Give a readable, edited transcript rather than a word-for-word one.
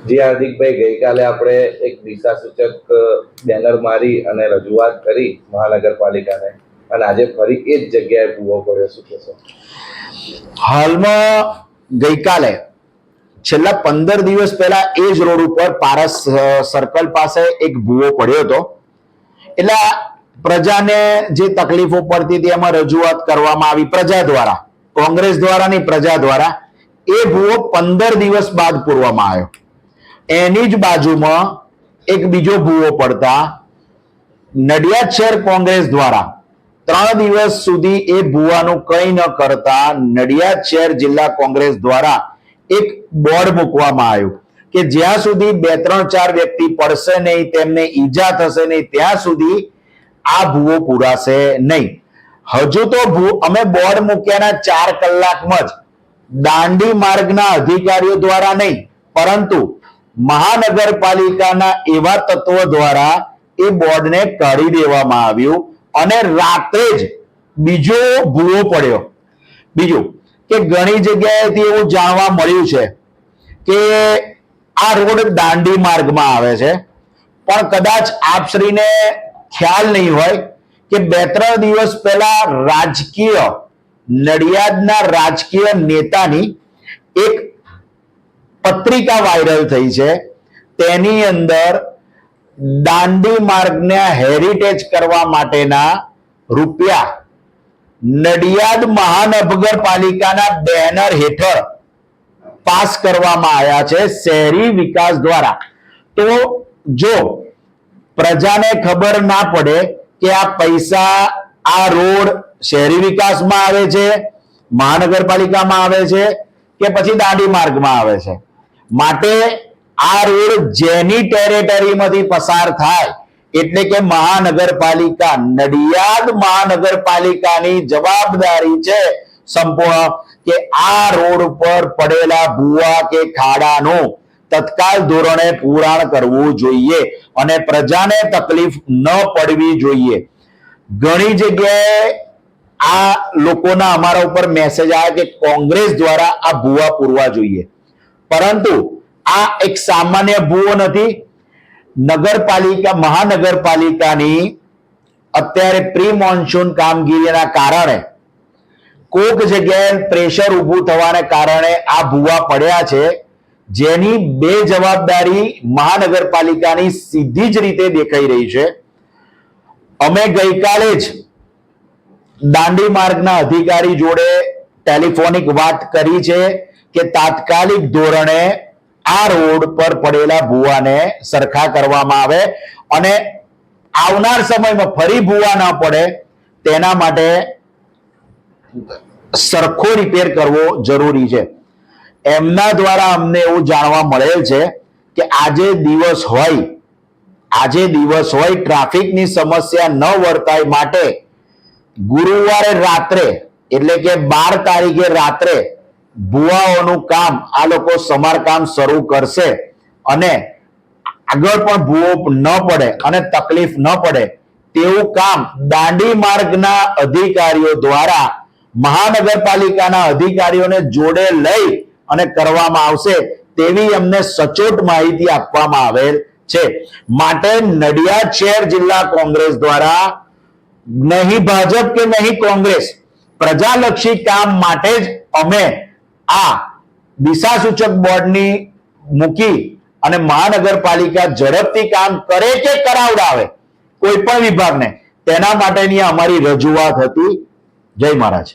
જી હાર્દિકભાઈ, ગઈકાલે આપણે એક દિશાસૂચક બેનર મારી અને રજૂઆત કરી મહાનગરપાલિકાને, અને આજે ફરી એ જ જગ્યાએ ભૂવો પડ્યો. શું કહેશો? હાલમાં ગઈકાલે છેલ્લા 15 દિવસ પહેલા એ જ રોડ ઉપર પારસ સર્કલ પાસે એક ભૂવો પડ્યો હતો. એટલે પ્રજાને જે તકલીફો પડતી હતી એમાં રજૂઆત કરવામાં આવી પ્રજા દ્વારા, કોંગ્રેસ દ્વારા નહીં, પ્રજા દ્વારા. એ ભૂવો 15 દિવસ બાદ પૂરવામાં આવ્યો. એની જ બાજુમાં એક બીજો ભૂવો પડતા નડિયાદ શહેર કોંગ્રેસ દ્વારા 3 દિવસ સુધી એ ભૂવાનું કંઈ ન કરતા નડિયાદ શહેર જિલ્લા કોંગ્રેસ દ્વારા એક બોર્ડ મૂકવામાં આવ્યું કે જ્યાં સુધી 2-3-4 વ્યક્તિ પડશે નહીં, તેમને ઈજા થશે નહીં, ત્યાં સુધી આ ભૂવો પૂરાશે નહીં. હજુ તો અમે બોર્ડ મૂક્યાના 4 કલાકમાં જ દાંડી માર્ગના અધિકારીઓ દ્વારા નહીં, પરંતુ મહાનગરપાલિકાના એવા તત્વો દ્વારા એ બોર્ડને કાઢી દેવામાં આવ્યું અને રાત્રે જ બીજો ભૂવો પડ્યો. બીજું કે ઘણી જગ્યાએથી એવું જાણવા મળ્યું છે કે આ રોડ દાંડી માર્ગમાં આવે છે, પણ કદાચ આપશ્રીને ખ્યાલ નહીં હોય કે 2-3 દિવસ પહેલા નડિયાદના રાજકીય નેતાની એક પત્રિકા વાયરલ થઈ છે. તેની અંદર દાંડી માર્ગને હેરિટેજ કરવા માટેના રૂપિયા નડિયાદ મહાનગરપાલિકાના બેનર હેઠળ પાસ કરવામાં આવ્યા છે શહેરી વિકાસ દ્વારા. તો જો પ્રજાને ખબર ના પડે કે આ પૈસા આ રોડ શહેરી વિકાસમાં આવે છે, મહાનગરપાલિકામાં આવે છે કે પછી દાંડી માર્ગમાં આવે છે, માટે આ રોડ જેની ટેરેટરીમાંથી પસાર થાય એટલે કે મહાનગરપાલિકા, નડિયાદ મહાનગરપાલિકાની જવાબદારી છે સંપૂર્ણ કે આ રોડ પર પડેલા ભૂવા કે ખાડાનું તત્કાલ ધોરણે પુરાણ કરવું જોઈએ અને પ્રજાને તકલીફ ન પડવી જોઈએ. ઘણી જગ્યાએ આ લોકોના અમારા ઉપર મેસેજ આવ્યા કે કોંગ્રેસ દ્વારા આ ભૂવા પૂરવા જોઈએ, પરંતુ આ એક સામાન્ય ભૂવો નથી. મહાનગરપાલિકાની અત્યારે પ્રી મોન્સૂન કામગીરીના કારણે કોઈક જગ્યાએ પ્રેશર ઊભું થવાને કારણે આ ભૂવા પડ્યા છે, જેની બે જવાબદારી મહાનગરપાલિકાની સીધી જ રીતે દેખાઈ રહી છે. અમે ગઈકાલે જ દાંડી માર્ગના અધિકારી જોડે ટેલિફોનિક વાત કરી છે કે તાત્કાલિક ધોરણે આ રોડ પર પડેલા ભૂવાને સરખા કરવામાં આવે અને આવનાર સમયમાં ફરી ભૂવા ન પડે તેના માટે સરખો રિપેર કરવો જરૂરી છે. એમના દ્વારા અમને એવું જાણવા મળેલ છે કે આજે દિવસ હોય ટ્રાફિકની સમસ્યા ન વર્તાય માટે ગુરુવારે રાત્રે એટલે કે 12 તારીખે રાત્રે ભૂવાઓનું કામ આ લોકો સમારકામ શરૂ કરશે અને આગળ પણ ભૂવો ન પડે અને તકલીફ ન પડે તેવું કામ દાંડી માર્ગના અધિકારીઓ દ્વારા મહાનગરપાલિકાના અધિકારીઓને જોડે લઈ અને કરવામાં આવશે તેવી અમને સચોટ માહિતી આપવામાં આવેલ છે. માટે નડિયાદ શહેર જિલ્લા કોંગ્રેસ દ્વારા નહીં ભાજપ કે નહીં કોંગ્રેસ, પ્રજાલક્ષી કામ માટે જ અમે આ દિશાસૂચક બોર્ડની મૂકી અને મહાનગરપાલિકા ઝડપથી કામ કરે કે કરાવડાવે કોઈ પણ વિભાગને, તેના માટેની અમારી રજૂઆત હતી. જય મહારાજ.